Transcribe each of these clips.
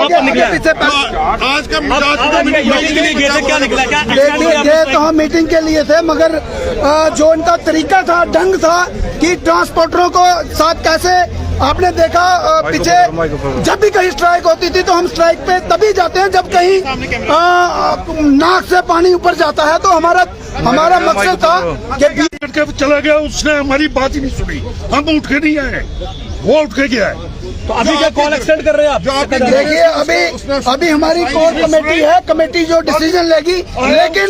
आज का क्या निकला? देखिए तो हम मीटिंग के लिए थे, मगर जो इनका तरीका था, ढंग था कि ट्रांसपोर्टरों को साथ कैसे, आपने देखा पीछे जब भी कहीं स्ट्राइक होती थी तो हम स्ट्राइक पे तभी जाते हैं जब कहीं नाक से पानी ऊपर जाता है। तो हमारा मकसद था कि चला गया, उसने हमारी बात ही नहीं सुनी, हम उठ के नहीं आए, वो उठ के गया है। तो अभी क्या कॉल एक्सटेंड कर रहे हैं आप? देखिए अभी हमारी कोर कमेटी है, कमेटी जो डिसीजन लेगी, लेकिन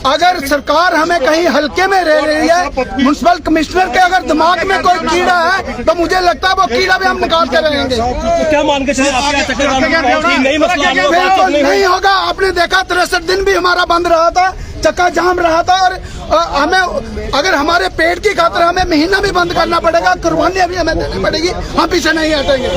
अगर सरकार हमें कहीं हल्के में रह रही है, म्युनिसिपल कमिश्नर के अगर दिमाग में कोई कीड़ा है तो मुझे लगता है वो कीड़ा भी हम निकाल के रहेंगे। तो क्या मान के चले बिल्कुल नहीं होगा। आपने देखा 63 दिन भी हमारा बंद रहा था, चक्का जाम रहा था, और हमें अगर हमारे पेट की खातिर हमें महीना भी बंद करना पड़ेगा, कुर्बानियां भी हमें देनी पड़ेगी, हम पीछे नहीं हटेंगे।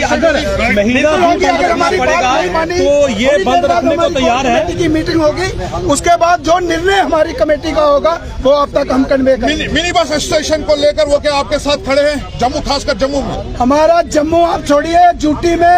अगर महीना अगर हमारी बात नहीं मानी तो ये बंद रखने को तैयार है। की मीटिंग होगी, उसके बाद जो निर्णय हमारी कमेटी का होगा वो अब तक हम कन्वे करेंगे। मिनी बस स्टेशन को लेकर वो क्या आपके साथ खड़े हैं? जम्मू, खासकर जम्मू में हमारा जम्मू आप छोड़िए, यूटी में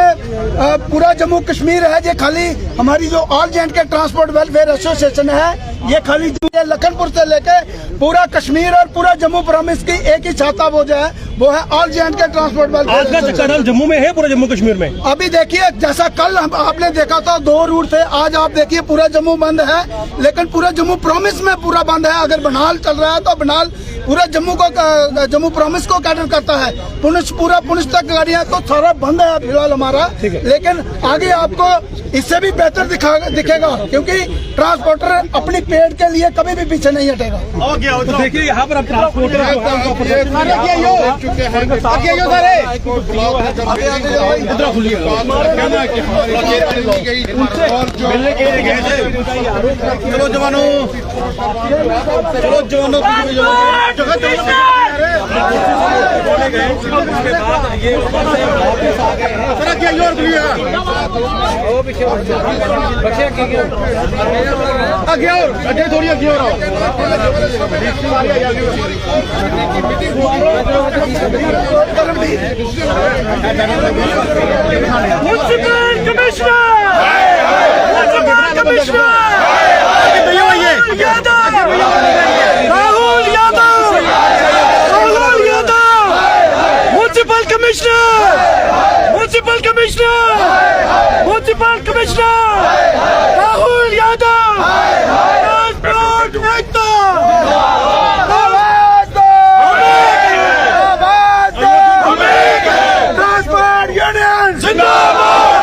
पूरा जम्मू कश्मीर है। ये खाली हमारी जो ऑल जे एंड के ट्रांसपोर्ट वेलफेयर एसोसिएशन है, ये खाली लखनपुर से लेके पूरा कश्मीर और पूरा जम्मू प्रॉमिस की एक ही छाता वो जो है वो है ऑल जे एंड के ट्रांसपोर्ट वेलफेयर। जम्मू में है, पूरा जम्मू कश्मीर में। अभी देखिए जैसा कल आपने देखा था 2 रूट थे, आज आप देखिए पूरा जम्मू बंद है, लेकिन पूरा जम्मू प्रॉमिस में पूरा बंद है। अगर बनाल चल रहा है तो बनाल पूरा जम्मू प्रॉमिस को कैटर करता है, पूरा पुलिस तक गाड़ियां तो सारा बंद है फिलहाल हमारा। लेकिन आगे आपको इससे भी बेहतर दिखेगा, क्योंकि ट्रांसपोर्टर अपनी पेट के लिए कभी भी पीछे नहीं हटेगा। तो देखिए यहाँ पर अब ट्रांसपोर्टर चलो जवानों, थोड़ी आगे और municipal commissioner Rahul Yadav, municipal commissioner Rahul Yadav, transport एकता, ट्रांसपोर्ट यूनियन जिंदाबाद,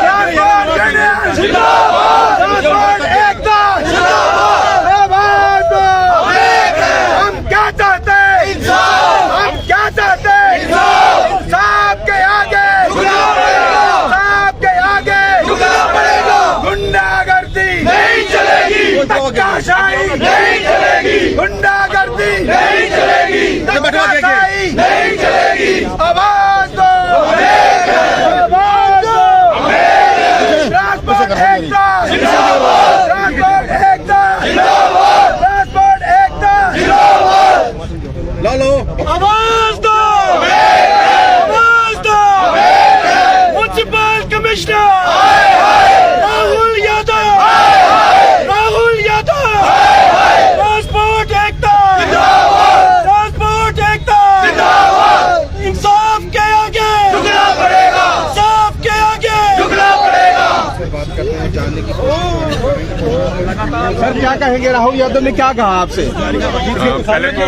ट्रांसपोर्ट एकता जिंदाबाद। हम क्या चाहते हैं? हम क्या चाहते हैं? इंसाफ के आगे, इंसाफ के आगे गुंडागर्दी नहीं चलेगी, धक्काशाही नहीं चलेगी, गुंडागर्दी नहीं चलेगी, धक्काशाही नहीं चलेगी। आवाज दो, आवाज दो, ट्रांसपोर्ट एकता जिंदाबाद, ट्रांसपोर्ट एकता जिंदाबाद, ट्रांसपोर्ट एकता जिंदाबाद। लो आवाज दो, आवाज दो, municipal commissioner Rahul Yadav, Rahul Yadav, transport एकता जिंदाबाद, ट्रांसपोर्ट एकता जिंदाबाद। इंसाफ के आगे झुकना पड़ेगा, इंसाफ के आगे झुकना पड़ेगा। सर क्या कहेंगे? राहुल यादव ने क्या कहा आपसे? पहले तो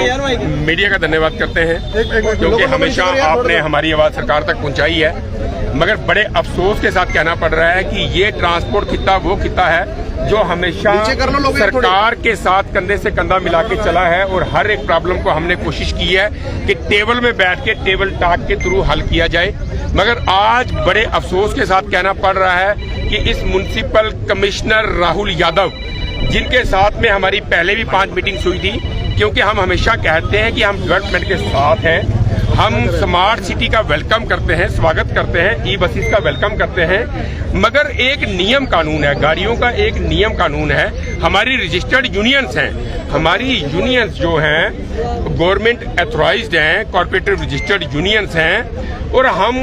मीडिया का धन्यवाद करते हैं, क्योंकि हमेशा आपने हमारी आवाज सरकार तक पहुंचाई है। मगर बड़े अफसोस के साथ कहना पड़ रहा है कि ये ट्रांसपोर्ट खिता वो खिता है जो हमेशा सरकार के साथ कंधे से कंधा मिला के चला है, और हर एक प्रॉब्लम को हमने कोशिश की है कि टेबल में बैठ के टेबल टॉक के थ्रू हल किया जाए। मगर आज बड़े अफसोस के साथ कहना पड़ रहा है कि इस म्युनिसिपल कमिश्नर राहुल यादव, जिनके साथ में हमारी पहले भी 5 मीटिंग्स हुई थी, क्योंकि हम हमेशा कहते हैं कि हम डेवलपमेंट के साथ हैं, हम स्मार्ट सिटी का वेलकम करते हैं, स्वागत करते हैं, ई बसेस का वेलकम करते हैं, मगर एक नियम कानून है, गाड़ियों का एक नियम कानून है। हमारी रजिस्टर्ड यूनियंस हैं, हमारी यूनियंस जो हैं गवर्नमेंट एथोराइज्ड हैं, कॉर्पोरेटिव रजिस्टर्ड यूनियंस हैं, और हम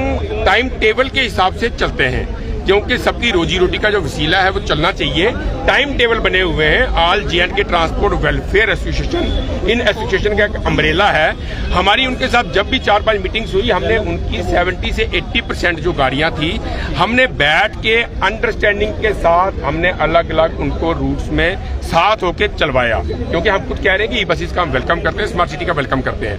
टाइम टेबल के हिसाब से चलते हैं, क्योंकि सबकी रोजी रोटी का जो वसीला है वो चलना चाहिए। टाइम टेबल बने हुए हैं। All J&K transport welfare association, in association का एक अम्ब्रेला है। हमारी उनके साथ जब भी 4-5 मीटिंग्स हुई, हमने उनकी 70 से 80% जो गाड़ियां थी, हमने बैठ के अंडरस्टैंडिंग के साथ हमने अलग अलग उनको रूट्स में साथ होके चलवाया, क्योंकि हम खुद कह रहे हैं कि ई बसेस का हम वेलकम करते हैं, स्मार्ट सिटी का वेलकम करते हैं।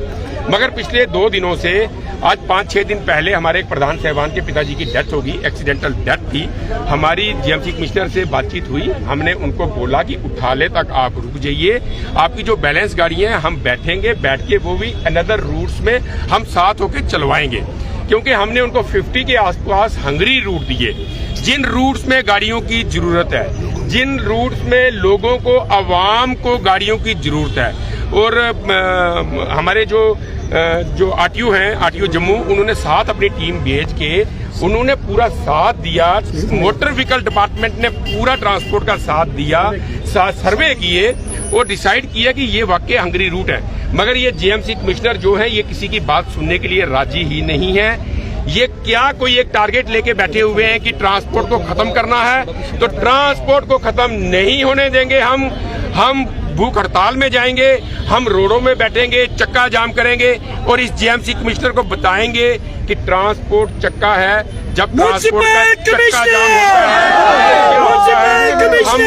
मगर पिछले 2 दिनों से, आज 5-6 दिन पहले हमारे एक प्रधान साहिबान के पिताजी की डेथ होगी, एक्सीडेंटल डेथ थी। हमारी जीएमसी कमिश्नर से बातचीत हुई, हमने उनको बोला कि उठाले तक आप रुक जाइए, आपकी जो बैलेंस गाड़ियां हैं हम बैठेंगे, बैठ के वो भी अनदर रूट्स में हम साथ होके चलवाएंगे, क्योंकि हमने उनको 50 के आसपास हंगरी रूट दिए, जिन रूट्स में गाड़ियों की जरूरत है, जिन रूट्स में लोगों को, आवाम को गाड़ियों की जरूरत है। और हमारे जो आरटीओ हैं, आरटीओ जम्मू, उन्होंने साथ अपनी टीम भेज के उन्होंने पूरा साथ दिया। मोटर व्हीकल डिपार्टमेंट ने पूरा ट्रांसपोर्ट का साथ दिया, सर्वे किए और डिसाइड किया कि ये वाकई हंगरी रूट है। मगर ये जेएमसी कमिश्नर जो है, ये किसी की बात सुनने के लिए राजी ही नहीं है। ये क्या कोई एक टारगेट लेके बैठे हुए हैं कि ट्रांसपोर्ट को खत्म करना है, तो ट्रांसपोर्ट को खत्म नहीं होने देंगे। हम भूख हड़ताल में जाएंगे, हम रोडों में बैठेंगे, चक्का जाम करेंगे और इस जेएमसी कमिश्नर को बताएंगे कि ट्रांसपोर्ट चक्का है। जब ट्रांसपोर्ट का चक्का जाम होता है, हम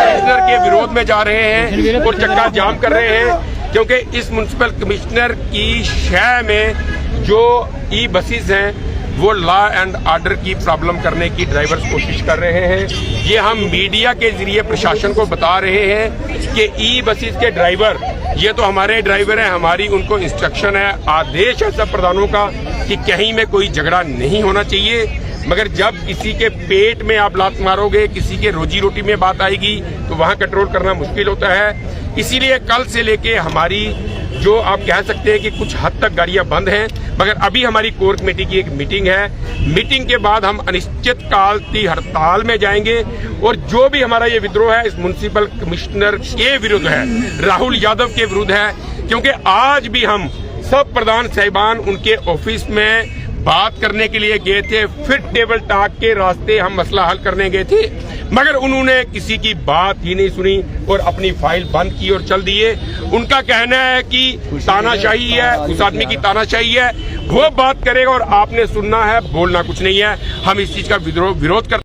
कमिश्नर के विरोध में जा रहे हैं और चक्का जाम कर रहे हैं, क्योंकि इस म्युनिसिपल कमिश्नर की शय में जो ई बसेस हैं वो लॉ एंड ऑर्डर की प्रॉब्लम करने की ड्राइवर्स कोशिश कर रहे हैं। ये हम मीडिया के जरिए प्रशासन को बता रहे हैं कि ई बसेस के ड्राइवर, ये तो हमारे ड्राइवर हैं, हमारी उनको इंस्ट्रक्शन है, आदेश है सब प्रधानों का कि कहीं में कोई झगड़ा नहीं होना चाहिए। मगर जब किसी के पेट में आप लात मारोगे, किसी के रोजी रोटी में बात आएगी, तो वहां कंट्रोल करना मुश्किल होता है। इसीलिए कल से लेके हमारी जो आप कह सकते हैं कि कुछ हद तक गाड़ियां बंद हैं, मगर अभी हमारी कोर कमेटी की एक मीटिंग है। मीटिंग के बाद हम अनिश्चित काल की हड़ताल में जाएंगे और जो भी हमारा ये विद्रोह है इस म्युनिसिपल कमिश्नर के विरुद्ध है, राहुल यादव के विरुद्ध है, क्योंकि आज भी हम सब प्रधान साहिबान उनके ऑफिस में बात करने के लिए गए थे, फिर टेबल टॉक के रास्ते हम मसला हल करने गए थे, मगर उन्होंने किसी की बात ही नहीं सुनी और अपनी फाइल बंद की और चल दिए। उनका कहना है कि तानाशाही है, उस आदमी की तानाशाही है, वो बात करेगा और आपने सुनना है, बोलना कुछ नहीं है। हम इस चीज का विरोध करते